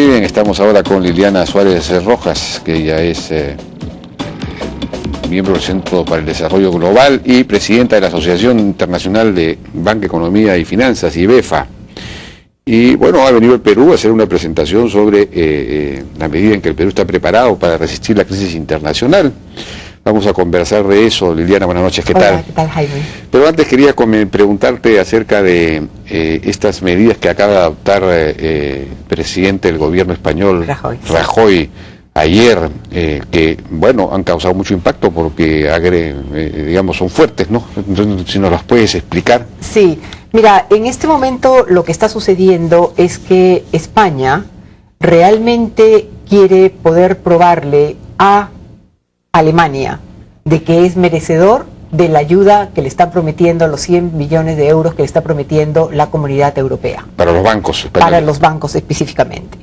bien, estamos ahora con Liliana Suárez Rojas, que ella es miembro del Centro para el Desarrollo Global y presidenta de la Asociación Internacional de Banca, Economía y Finanzas, IBEFA. Y bueno, ha venido al Perú a hacer una presentación sobre la medida en que el Perú está preparado para resistir la crisis internacional. Vamos a conversar de eso. Liliana, buenas noches, ¿qué tal? Hola, ¿qué tal, Jaime? Pero antes quería preguntarte acerca de estas medidas que acaba de adoptar el presidente del gobierno español, Rajoy, ayer, que, bueno, han causado mucho impacto porque, digamos, son fuertes, ¿no? Entonces, si nos las puedes explicar. Sí, mira, en este momento lo que está sucediendo es que España realmente quiere poder probarle a Alemania de que es merecedor de la ayuda que le están prometiendo, los 100 millones de euros que le está prometiendo la Comunidad Europea. Para los bancos españoles. Para los bancos específicamente.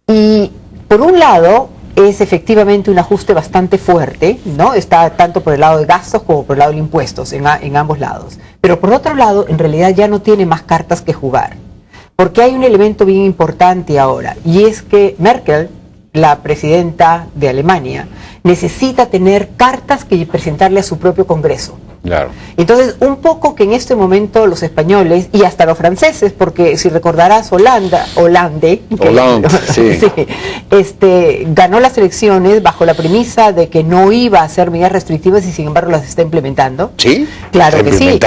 Y por un lado es efectivamente un ajuste bastante fuerte, ¿no? Está tanto por el lado de gastos como por el lado de impuestos, en ambos lados. Pero por otro lado, en realidad ya no tiene más cartas que jugar. Porque hay un elemento bien importante ahora, y es que Merkel, la presidenta de Alemania, necesita tener cartas que presentarle a su propio Congreso. Claro. Entonces, un poco que en este momento los españoles y hasta los franceses, porque si recordarás Hollande, sí, ganó las elecciones bajo la premisa de que no iba a hacer medidas restrictivas y sin embargo las está implementando. ¿Sí? Claro que sí.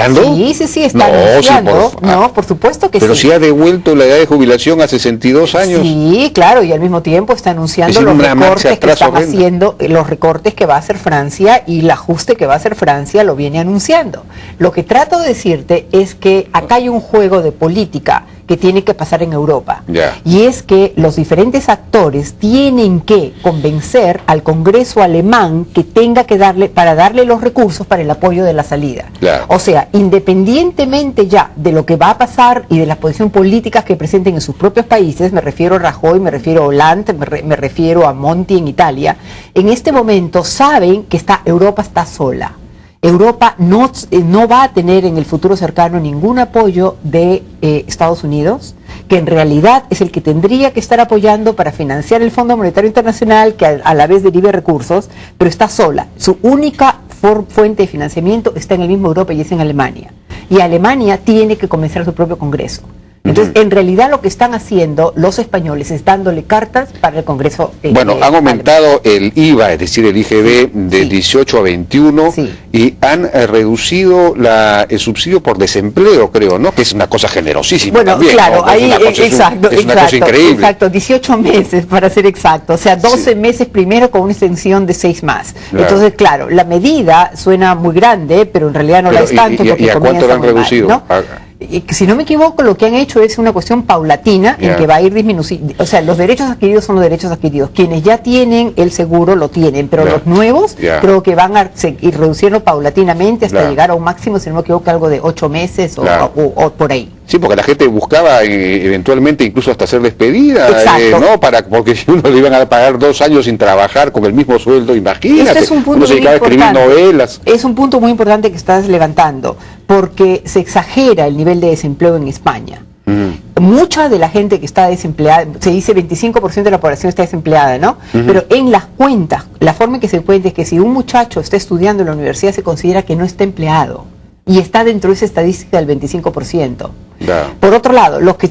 Sí, está anunciando. Por supuesto que sí. Pero si ha devuelto la edad de jubilación a 62 años. Sí, claro, y al mismo tiempo está anunciando los recortes que están haciendo, los recortes que va a hacer Francia, y el ajuste que va a hacer Francia lo viene anunciando. Lo que trato de decirte es que acá hay un juego de política que tiene que pasar en Europa. Y es que los diferentes actores tienen que convencer al Congreso alemán que tenga que darle los recursos para el apoyo de la salida. O sea, independientemente ya de lo que va a pasar y de las posiciones políticas que presenten en sus propios países, me refiero a Rajoy, me refiero a Hollande, me refiero a Monti en Italia, en este momento saben que Europa está sola. Europa no va a tener en el futuro cercano ningún apoyo de Estados Unidos, que en realidad es el que tendría que estar apoyando para financiar el Fondo Monetario Internacional, que a la vez derive recursos, pero está sola. Su única fuente de financiamiento está en el mismo Europa y es en Alemania. Y Alemania tiene que convencer a su propio Congreso. Entonces, en realidad lo que están haciendo los españoles es dándole cartas para el Congreso. Bueno, han aumentado el IVA, es decir, el IGB, de 18 a 21, y han reducido el subsidio por desempleo, creo, ¿no? Que es una cosa generosísima. Bueno, también, claro, ¿no? ahí, es una cosa increíble. Exacto, 18 meses para ser exacto, o sea, 12 meses primero con una extensión de 6 más. Entonces, claro, la medida suena muy grande, pero en realidad no la es tanto. ¿Y a cuánto lo han reducido? Mal, ¿no? Si no me equivoco, lo que han hecho es una cuestión paulatina en que va a ir disminuyendo. O sea, los derechos adquiridos son los derechos adquiridos. Quienes ya tienen el seguro lo tienen, pero los nuevos creo que van a ir reduciendo paulatinamente hasta llegar a un máximo, si no me equivoco, algo de 8 meses o por ahí. Sí, porque la gente buscaba eventualmente incluso hasta ser despedida, ¿no? Porque si uno le iban a pagar 2 años sin trabajar con el mismo sueldo, imagínate, este es un punto uno se dedicaba a escribir novelas. Es un punto muy importante que estás levantando, porque se exagera el nivel de desempleo en España. Mucha de la gente que está desempleada, se dice 25% de la población está desempleada, ¿no? Pero en las cuentas, la forma en que se cuenta es que si un muchacho está estudiando en la universidad se considera que no está empleado y está dentro de esa estadística del 25%. Por otro lado, los que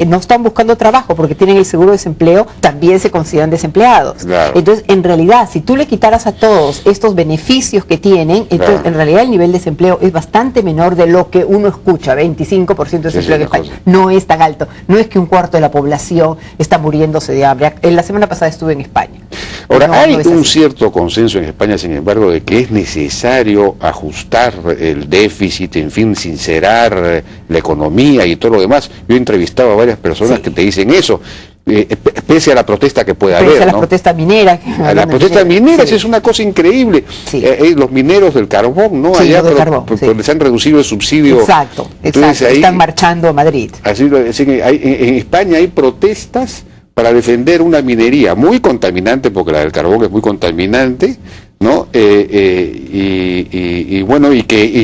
no están buscando trabajo porque tienen el seguro de desempleo, también se consideran desempleados. Entonces, en realidad, si tú le quitaras a todos estos beneficios que tienen, entonces en realidad el nivel de desempleo es bastante menor de lo que uno escucha, 25% de desempleo en España. No es tan alto, no es que un cuarto de la población está muriéndose de hambre. La semana pasada estuve en España. Ahora, hay un cierto consenso en España, sin embargo, de que es necesario ajustar el déficit, en fin, sincerar la economía y todo lo demás. Yo he entrevistado a varias personas que te dicen eso, pese a la protesta que pueda haber, a la ¿no? protesta minera. A la protesta minera, es una cosa increíble. Los mineros del carbón, ¿no? Allá les han reducido el subsidio. Exacto. Entonces, ahí, están marchando a Madrid. En España hay protestas para defender una minería muy contaminante, porque la del carbón es muy contaminante, ¿no? Y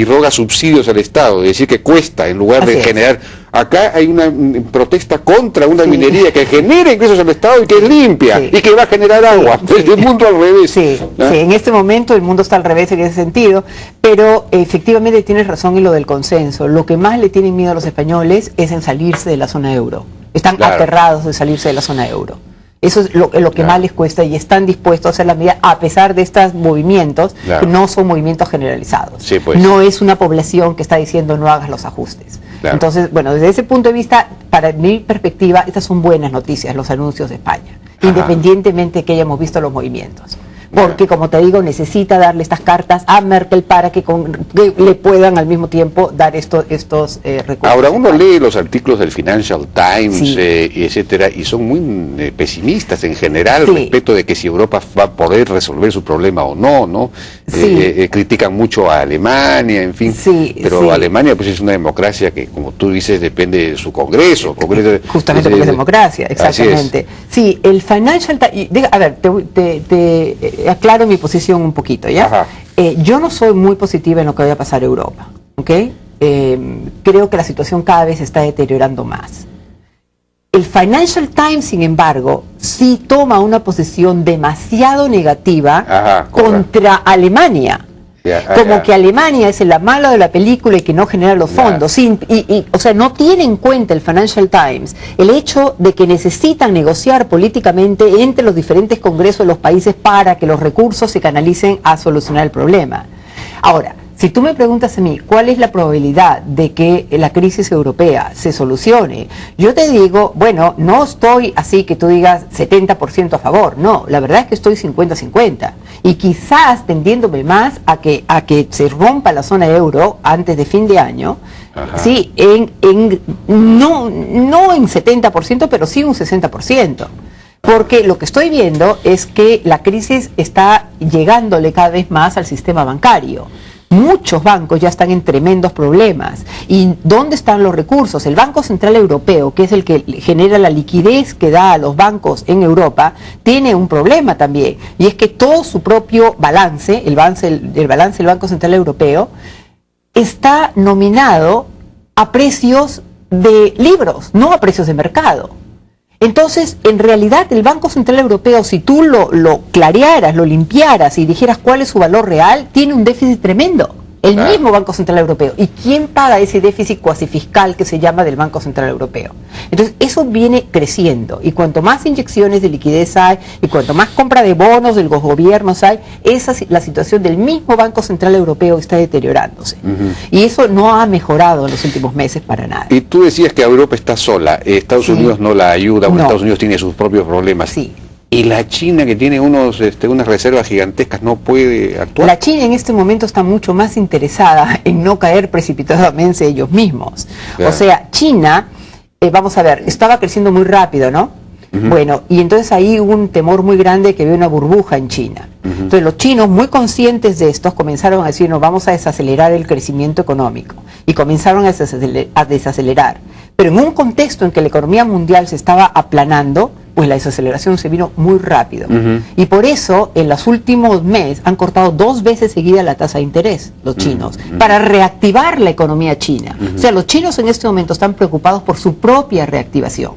roga subsidios al Estado, es decir, que cuesta, en lugar de generar Acá hay una protesta contra una minería que genera ingresos al Estado y que es limpia y que va a generar agua. El mundo al revés. Sí, en este momento el mundo está al revés en ese sentido, pero efectivamente tienes razón en lo del consenso. Lo que más le tienen miedo a los españoles es en salirse de la zona euro. Están aterrados de salirse de la zona euro. Eso es lo que más les cuesta y están dispuestos a hacer la medida a pesar de estos movimientos que no son movimientos generalizados. Sí, pues. No es una población que está diciendo no hagas los ajustes. Entonces, bueno, desde ese punto de vista, para mi perspectiva, estas son buenas noticias, los anuncios de España, independientemente de que hayamos visto los movimientos. Porque, como te digo, necesita darle estas cartas a Merkel para que le puedan al mismo tiempo dar estos recursos. Ahora, uno lee los artículos del Financial Times, etcétera, y son muy pesimistas en general respecto de que si Europa va a poder resolver su problema o no, ¿no? Critican mucho a Alemania, en fin, pero Alemania pues es una democracia que, como tú dices, depende de su Congreso. Justamente porque es democracia, exactamente. Sí, el Financial Times, a ver, te aclaro mi posición un poquito, ¿ya? Yo no soy muy positiva en lo que vaya a pasar en Europa, ¿ok? Creo que la situación cada vez se está deteriorando más. El Financial Times, sin embargo, sí toma una posición demasiado negativa contra Alemania. Como que Alemania es la mala de la película y que no genera los fondos. O sea, no tiene en cuenta el Financial Times el hecho de que necesitan negociar políticamente entre los diferentes congresos de los países para que los recursos se canalicen a solucionar el problema. Ahora, si tú me preguntas a mí, ¿cuál es la probabilidad de que la crisis europea se solucione? Yo te digo, bueno, no estoy así que tú digas 70% a favor, no, la verdad es que estoy 50-50. Y quizás tendiéndome más a que se rompa la zona euro antes de fin de año, sí, no en 70%, pero sí un 60%. Porque lo que estoy viendo es que la crisis está llegándole cada vez más al sistema bancario. Muchos bancos ya están en tremendos problemas. ¿Y dónde están los recursos? El Banco Central Europeo, que es el que genera la liquidez que da a los bancos en Europa, tiene un problema también. Y es que todo su propio balance, el balance del Banco Central Europeo, está nominado a precios de libros, no a precios de mercado. Entonces, en realidad, el Banco Central Europeo, si tú lo clarearas, lo limpiaras y dijeras cuál es su valor real, tiene un déficit tremendo. El mismo Banco Central Europeo. ¿Y quién paga ese déficit cuasi fiscal que se llama del Banco Central Europeo? Entonces, eso viene creciendo. Y cuanto más inyecciones de liquidez hay, y cuanto más compra de bonos de los gobiernos hay, la situación del mismo Banco Central Europeo está deteriorándose. Y eso no ha mejorado en los últimos meses para nada. Y tú decías que Europa está sola, Estados Unidos no la ayuda, o Estados Unidos tiene sus propios problemas. Sí. ¿Y la China, que tiene unas reservas gigantescas, no puede actuar? La China en este momento está mucho más interesada en no caer precipitadamente ellos mismos. O sea, China, vamos a ver, estaba creciendo muy rápido, ¿no? Bueno, y entonces ahí hubo un temor muy grande que había una burbuja en China. Entonces los chinos, muy conscientes de esto, comenzaron a decir, no, vamos a desacelerar el crecimiento económico. Y comenzaron a desacelerar. Pero en un contexto en que la economía mundial se estaba aplanando, pues la desaceleración se vino muy rápido. Y por eso, en los últimos meses, han cortado 2 veces seguida la tasa de interés, los chinos, para reactivar la economía china. O sea, los chinos en este momento están preocupados por su propia reactivación.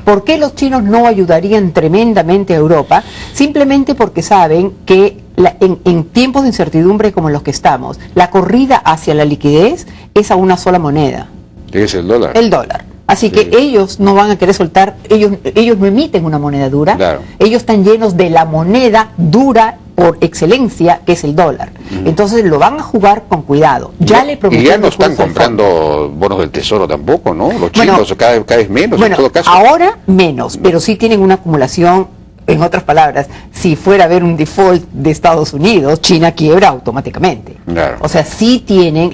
¿Por qué los chinos no ayudarían tremendamente a Europa? Simplemente porque saben que en tiempos de incertidumbre como los que estamos, la corrida hacia la liquidez es a una sola moneda. ¿Qué es el dólar? El dólar. Así que ellos no van a querer soltar, ellos no emiten una moneda dura, ellos están llenos de la moneda dura por excelencia, que es el dólar. Entonces lo van a jugar con cuidado. Ya le prometieron. Y ya no están comprando bonos del tesoro tampoco, ¿no? Los chinos cada vez menos, en todo caso. Ahora menos, pero sí tienen una acumulación. En otras palabras, si fuera a haber un default de Estados Unidos, China quiebra automáticamente. O sea, sí tienen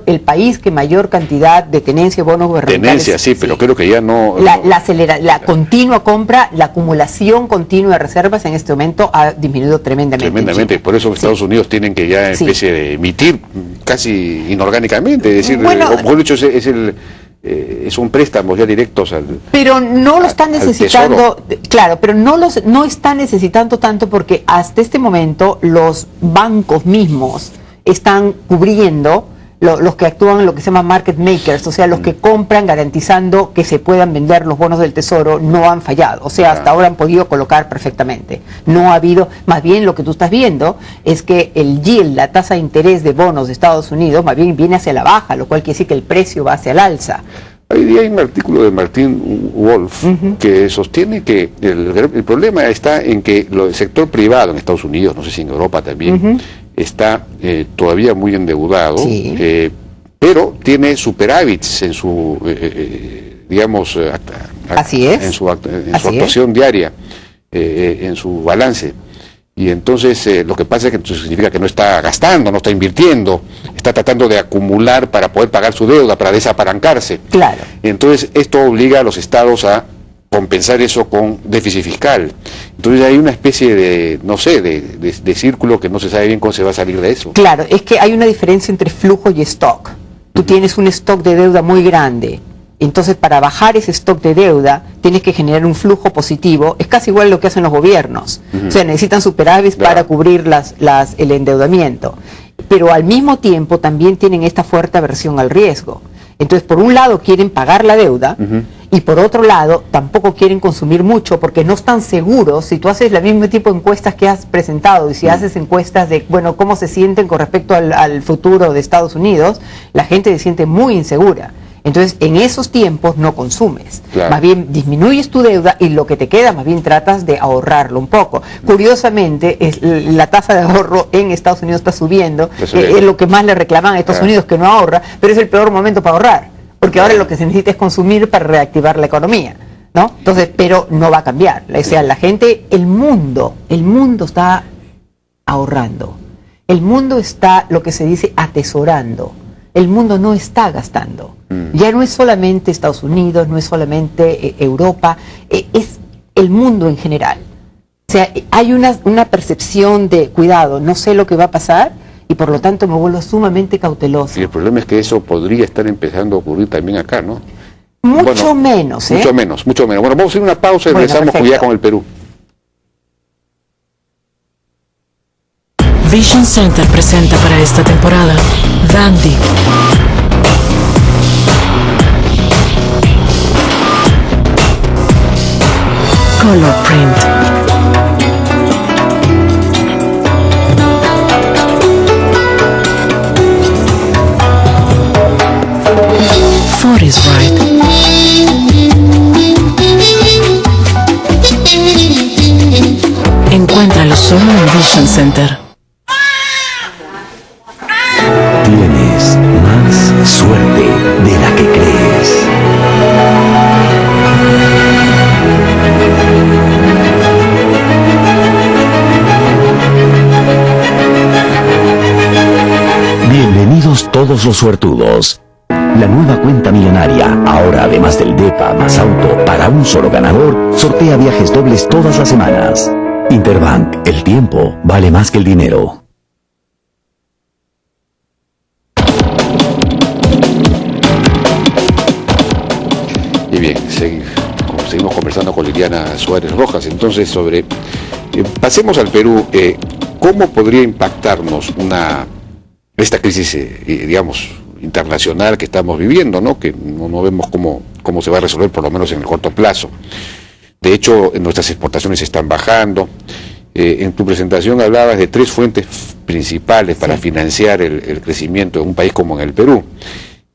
el país que mayor cantidad de tenencia de bonos gubernamentales. Tenencia, sí, pero creo que ya no. La continua compra, la acumulación continua de reservas en este momento ha disminuido tremendamente. Tremendamente, por eso Estados Unidos tienen que ya especie de emitir casi inorgánicamente, es decir, mejor dicho, son préstamos ya directos al. Pero no lo están necesitando, claro, pero no están necesitando tanto porque hasta este momento los bancos mismos están cubriendo los que actúan en lo que se llama market makers, o sea, los que compran garantizando que se puedan vender los bonos del Tesoro, no han fallado. O sea, hasta ahora han podido colocar perfectamente. No ha habido, más bien lo que tú estás viendo es que el yield, la tasa de interés de bonos de Estados Unidos, más bien viene hacia la baja, lo cual quiere decir que el precio va hacia el alza. Hoy día hay un artículo de Martin Wolf que sostiene que el problema está en que el sector privado en Estados Unidos, no sé si en Europa también, está todavía muy endeudado, pero tiene superávits en su, digamos, en su actuación diaria, en su balance. Y entonces lo que pasa es que eso significa que no está gastando, no está invirtiendo, está tratando de acumular para poder pagar su deuda, para desapalancarse. Claro. Entonces esto obliga a los estados a compensar eso con déficit fiscal. Entonces hay una especie de, no sé, de círculo que no se sabe bien cómo se va a salir de eso. Claro, es que hay una diferencia entre flujo y stock. Tú tienes un stock de deuda muy grande. Entonces, para bajar ese stock de deuda, tienes que generar un flujo positivo. Es casi igual lo que hacen los gobiernos. O sea, necesitan superávit para cubrir el endeudamiento. Pero al mismo tiempo también tienen esta fuerte aversión al riesgo. Entonces, por un lado quieren pagar la deuda y por otro lado tampoco quieren consumir mucho porque no están seguros. Si tú haces el mismo tipo de encuestas que has presentado y si haces encuestas de, bueno, cómo se sienten con respecto al futuro de Estados Unidos, la gente se siente muy insegura. Entonces, en esos tiempos no consumes. Claro. Más bien disminuyes tu deuda y lo que te queda, más bien tratas de ahorrarlo un poco. Curiosamente, la tasa de ahorro en Estados Unidos está subiendo. Es lo que más le reclaman a Estados Unidos, que no ahorra, pero es el peor momento para ahorrar. Porque ahora lo que se necesita es consumir para reactivar la economía, ¿no? Entonces, pero no va a cambiar. O sea, la gente, el mundo está ahorrando. El mundo está, lo que se dice, atesorando. El mundo no está gastando. Ya no es solamente Estados Unidos, no es solamente Europa, es el mundo en general. O sea, hay una percepción de cuidado, no sé lo que va a pasar y por lo tanto me vuelvo sumamente cauteloso. Y el problema es que eso podría estar empezando a ocurrir también acá, ¿no? Mucho menos, ¿eh? Mucho menos. Bueno, vamos a hacer una pausa y regresamos ya con el Perú. Vision Center presenta para esta temporada Dandy, Color Print, Ford is Right, encuéntralo solo en Vision Center. Tienes más suerte de la que crees. Bienvenidos todos los suertudos. La nueva cuenta millonaria, ahora además del DEPA más auto para un solo ganador, sortea viajes dobles todas las semanas. Interbank, el tiempo vale más que el dinero. Y bien, seguimos conversando con Liliana Suárez Rojas. Entonces, pasemos al Perú. ¿Cómo podría impactarnos esta crisis, digamos, internacional que estamos viviendo, ¿no? Que no vemos cómo se va a resolver, por lo menos en el corto plazo? De hecho, nuestras exportaciones están bajando. En tu presentación hablabas de 3 fuentes principales para financiar el crecimiento en un país como en el Perú.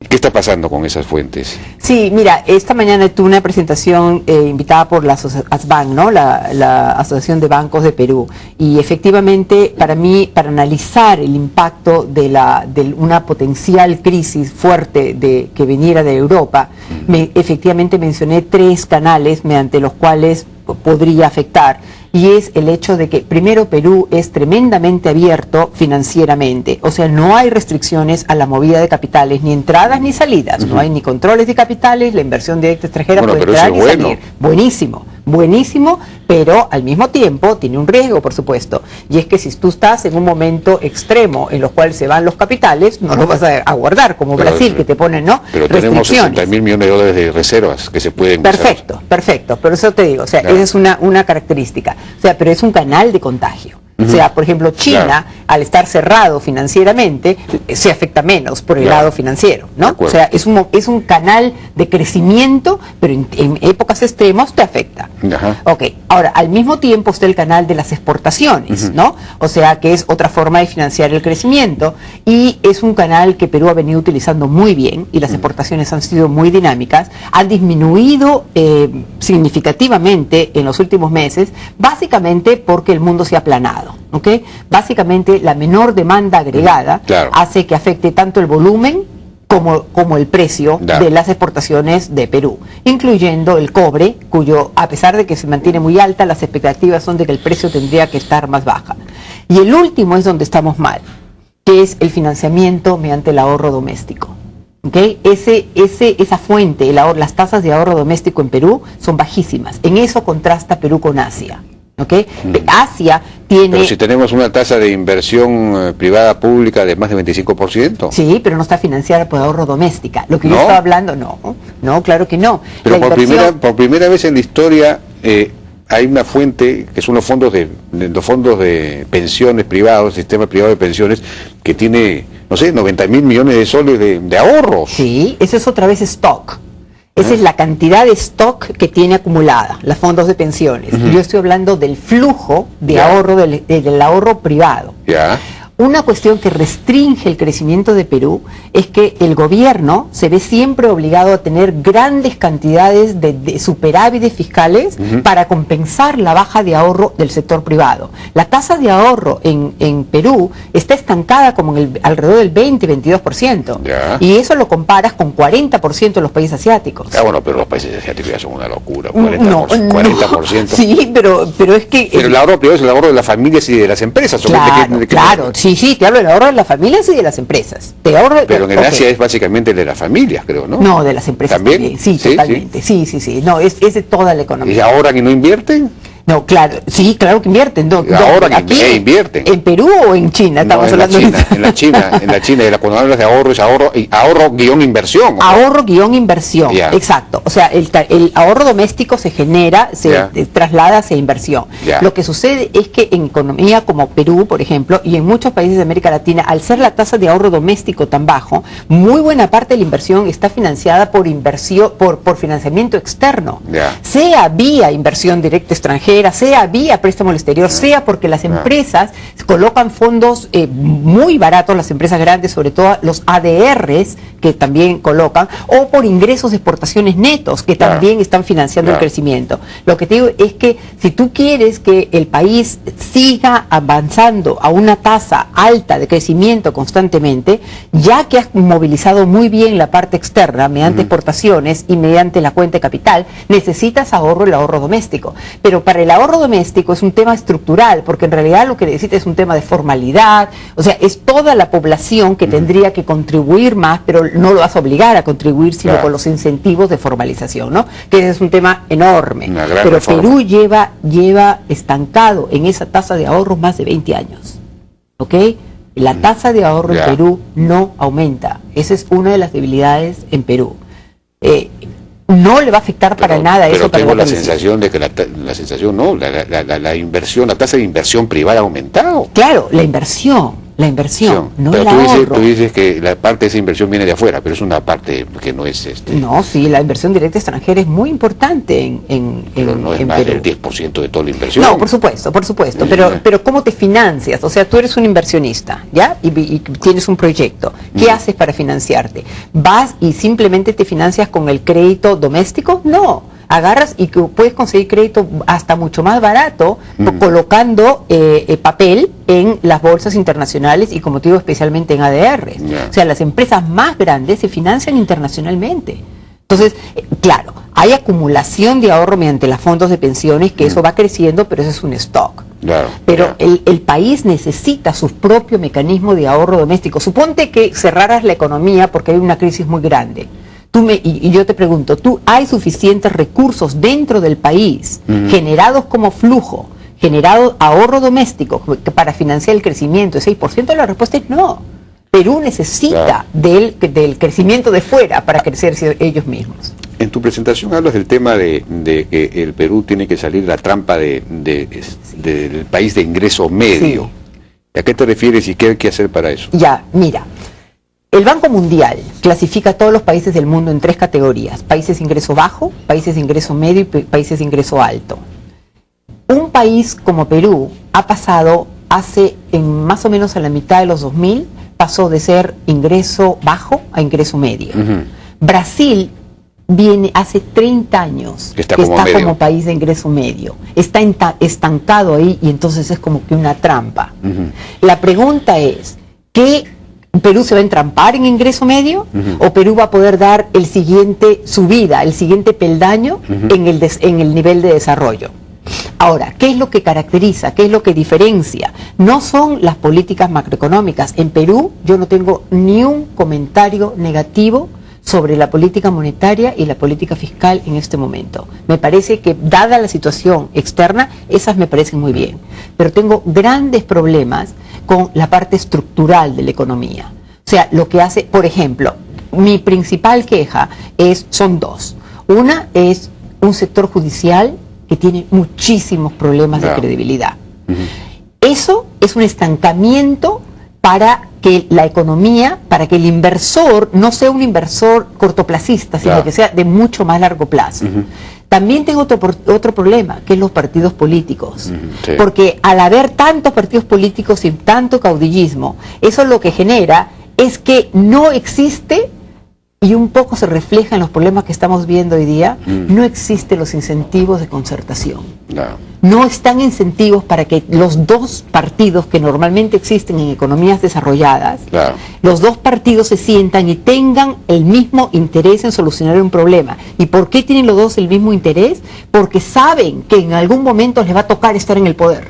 ¿Qué está pasando con esas fuentes? Sí, mira, esta mañana tuve una presentación invitada por la ASBANC, ¿no? la Asociación de Bancos de Perú, y efectivamente para mí, para analizar el impacto de una potencial crisis fuerte que viniera de Europa, efectivamente mencioné 3 canales mediante los cuales podría afectar. Y es el hecho de que, primero, Perú es tremendamente abierto financieramente. O sea, no hay restricciones a la movida de capitales, ni entradas ni salidas. No hay ni controles de capitales, la inversión directa extranjera puede entrar y salir. Buenísimo, buenísimo, pero al mismo tiempo tiene un riesgo, por supuesto. Y es que si tú estás en un momento extremo en los cuales se van los capitales, no los vas a guardar, como Brasil, que te ponen, ¿no? Pero tenemos 60.000 millones de dólares de reservas que se pueden usar. Perfecto. Pero eso te digo, o sea, esa es una característica. O sea, pero es un canal de contagio. O sea, por ejemplo, China, al estar cerrado financieramente, se afecta menos por el lado financiero, ¿no? O sea, es un canal de crecimiento, pero en épocas extremas te afecta. Ok, ahora, al mismo tiempo está el canal de las exportaciones, ¿no? O sea, que es otra forma de financiar el crecimiento, y es un canal que Perú ha venido utilizando muy bien, y las exportaciones han sido muy dinámicas, han disminuido significativamente en los últimos meses, básicamente porque el mundo se ha aplanado. ¿Okay? Básicamente la menor demanda agregada hace que afecte tanto el volumen como el precio de las exportaciones de Perú, incluyendo el cobre, cuyo, a pesar de que se mantiene muy alta, las expectativas son de que el precio tendría que estar más baja. Y el último es donde estamos mal, que es el financiamiento mediante el ahorro doméstico. ¿Okay? Esa fuente, las tasas de ahorro doméstico en Perú son bajísimas. En eso contrasta Perú con Asia. ¿Okay? Asia tiene... Pero si tenemos una tasa de inversión privada pública de más de 25%. Sí, pero no está financiada por ahorro doméstica. Lo que yo estaba hablando, no, claro que no. Pero por primera vez en la historia hay una fuente, que son los fondos de pensiones privados, sistema privado de pensiones, que tiene, no sé, 90.000 millones de soles de ahorros. Sí, eso es otra vez stock. Esa es la cantidad de stock que tiene acumulada, los fondos de pensiones. Yo estoy hablando del flujo de ahorro, del ahorro privado. Una cuestión que restringe el crecimiento de Perú es que el gobierno se ve siempre obligado a tener grandes cantidades de superávites fiscales para compensar la baja de ahorro del sector privado. La tasa de ahorro en Perú está estancada como alrededor del 20-22%. Y eso lo comparas con 40% en los países asiáticos. Bueno, pero los países asiáticos ya son una locura. 40%. Sí, pero es que... Pero el ahorro privado es el ahorro de las familias y de las empresas. Claro. Sí, te hablo del ahorro de las familias y de las empresas. Pero en Asia es básicamente el de las familias, creo, ¿no? No, de las empresas también. Sí, totalmente. Sí. No, es de toda la economía. ¿Y ahorran y no invierten? No, claro, sí, claro que invierten. Ahorran aquí invierten. ¿En Perú o en China? Estamos hablando en la China, cuando hablas de ahorro es ahorro-inversión. Ahorro-inversión, exacto. O sea, el ahorro doméstico se genera, se traslada hacia inversión. Lo que sucede es que en economía como Perú, por ejemplo, y en muchos países de América Latina, al ser la tasa de ahorro doméstico tan bajo, muy buena parte de la inversión está financiada por financiamiento externo, sea vía inversión directa extranjera, sea vía préstamo al exterior, sea porque las empresas colocan fondos muy baratos, las empresas grandes, sobre todo los ADRs que también colocan, o por ingresos de exportaciones netos que también están financiando el crecimiento. Lo que te digo es que si tú quieres que el país siga avanzando a una tasa alta de crecimiento constantemente, ya que has movilizado muy bien la parte externa mediante exportaciones y mediante la cuenta de capital, necesitas el ahorro doméstico. Pero para el ahorro doméstico es un tema estructural, porque en realidad lo que necesita es un tema de formalidad, o sea, es toda la población que tendría que contribuir más, pero no lo vas a obligar a contribuir, sino con los incentivos de formalización, ¿no? Que es un tema enorme. Pero Perú lleva estancado en esa tasa de ahorro más de 20 años, ¿ok? La tasa de ahorro en Perú no aumenta. Esa es una de las debilidades en Perú. No le va a afectar para nada eso. Pero tengo la sensación de que la inversión, la tasa de inversión privada ha aumentado. Claro, la inversión, no pero el ahorro. Tú dices que la parte de esa inversión viene de afuera, pero es una parte que no es No, sí, la inversión directa extranjera es muy importante pero no es más Perú. del 10% de toda la inversión. No, por supuesto, pero ¿cómo te financias? O sea, tú eres un inversionista, ¿ya? Y tienes un proyecto. ¿Qué haces para financiarte? ¿Vas y simplemente te financias con el crédito doméstico? No. Agarras y que puedes conseguir crédito hasta mucho más barato colocando papel en las bolsas internacionales y, como te digo, especialmente en ADR. O sea, las empresas más grandes se financian internacionalmente. Entonces, claro, hay acumulación de ahorro mediante los fondos de pensiones, que eso va creciendo, pero eso es un stock. Pero el país necesita su propio mecanismo de ahorro doméstico. Suponte que cerraras la economía porque hay una crisis muy grande. Y yo te pregunto, ¿hay suficientes recursos dentro del país generados como flujo, generado ahorro doméstico para financiar el crecimiento de 6%? La respuesta es no. Perú necesita del crecimiento de fuera para crecer ellos mismos. En tu presentación hablas del tema de que el Perú tiene que salir de la trampa del país de ingreso medio. Sí. ¿A qué te refieres y qué hay que hacer para eso? Ya, mira, el Banco Mundial clasifica a todos los países del mundo en 3 categorías: países de ingreso bajo, países de ingreso medio y países de ingreso alto. Un país como Perú ha pasado más o menos a la mitad de los 2000, pasó de ser ingreso bajo a ingreso medio. Brasil viene hace 30 años que está como país de ingreso medio, está estancado ahí, y entonces es como que una trampa. La pregunta es, ¿qué Perú se va a entrampar en ingreso medio o Perú va a poder dar el siguiente subida, el siguiente peldaño en el nivel de desarrollo? Ahora, ¿qué es lo que caracteriza? ¿Qué es lo que diferencia? No son las políticas macroeconómicas. En Perú yo no tengo ni un comentario negativo sobre la política monetaria y la política fiscal en este momento. Me parece que, dada la situación externa, esas me parecen muy bien. Pero tengo grandes problemas con la parte estructural de la economía. O sea, lo que hace, por ejemplo, mi principal queja son 2. Una es un sector judicial que tiene muchísimos problemas de credibilidad. Eso es un estancamiento para que la economía, para que el inversor no sea un inversor cortoplacista, sino que sea de mucho más largo plazo. También tengo otro problema, que es los partidos políticos. Porque al haber tantos partidos políticos y tanto caudillismo, eso lo que genera es que no existe, y un poco se refleja en los problemas que estamos viendo hoy día, no existen los incentivos de concertación. No están incentivos para que los 2 partidos que normalmente existen en economías desarrolladas, los 2 partidos se sientan y tengan el mismo interés en solucionar un problema. ¿Y por qué tienen los 2 el mismo interés? Porque saben que en algún momento les va a tocar estar en el poder.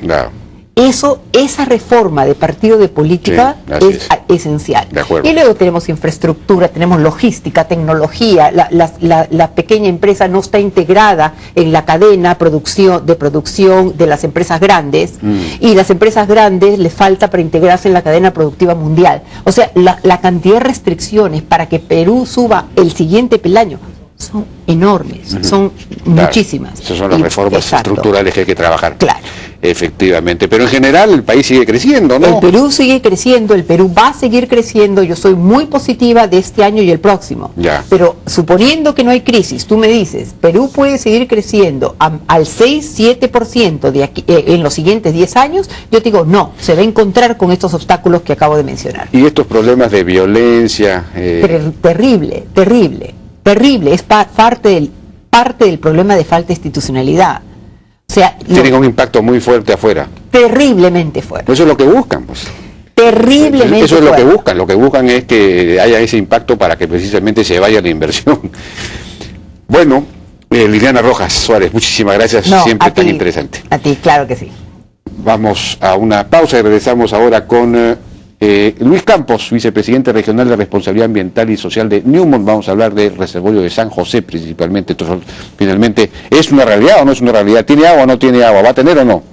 Esa reforma de partido de política es esencial. Y luego tenemos infraestructura, tenemos logística, tecnología. La pequeña empresa no está integrada en la cadena de producción de las empresas grandes, y las empresas grandes les falta para integrarse en la cadena productiva mundial. O sea, la cantidad de restricciones para que Perú suba el siguiente peldaño son enormes, son muchísimas. Esas son las reformas estructurales que hay que trabajar. Claro. Efectivamente, pero en general el país sigue creciendo, ¿no? El Perú sigue creciendo, el Perú va a seguir creciendo. Yo soy muy positiva de este año y el próximo. Pero suponiendo que no hay crisis, tú me dices, Perú puede seguir creciendo al 6-7% de aquí, en los siguientes 10 años, yo te digo, no, se va a encontrar con estos obstáculos que acabo de mencionar. Y estos problemas de violencia... Terrible, es parte del problema de falta de institucionalidad. O sea, tienen un impacto muy fuerte afuera. Terriblemente fuerte. Eso es lo que buscan, pues. Terriblemente Eso es fuerte. Lo que buscan es que haya ese impacto para que precisamente se vaya la inversión. Bueno, Liliana Rojas Suárez, muchísimas gracias, siempre tan interesante. A ti, claro que sí. Vamos a una pausa y regresamos ahora con Luis Campos, vicepresidente regional de Responsabilidad Ambiental y Social de Newmont. Vamos a hablar del reservorio de San José principalmente. Entonces, finalmente, ¿es una realidad o no es una realidad? ¿Tiene agua o no tiene agua? ¿Va a tener o no?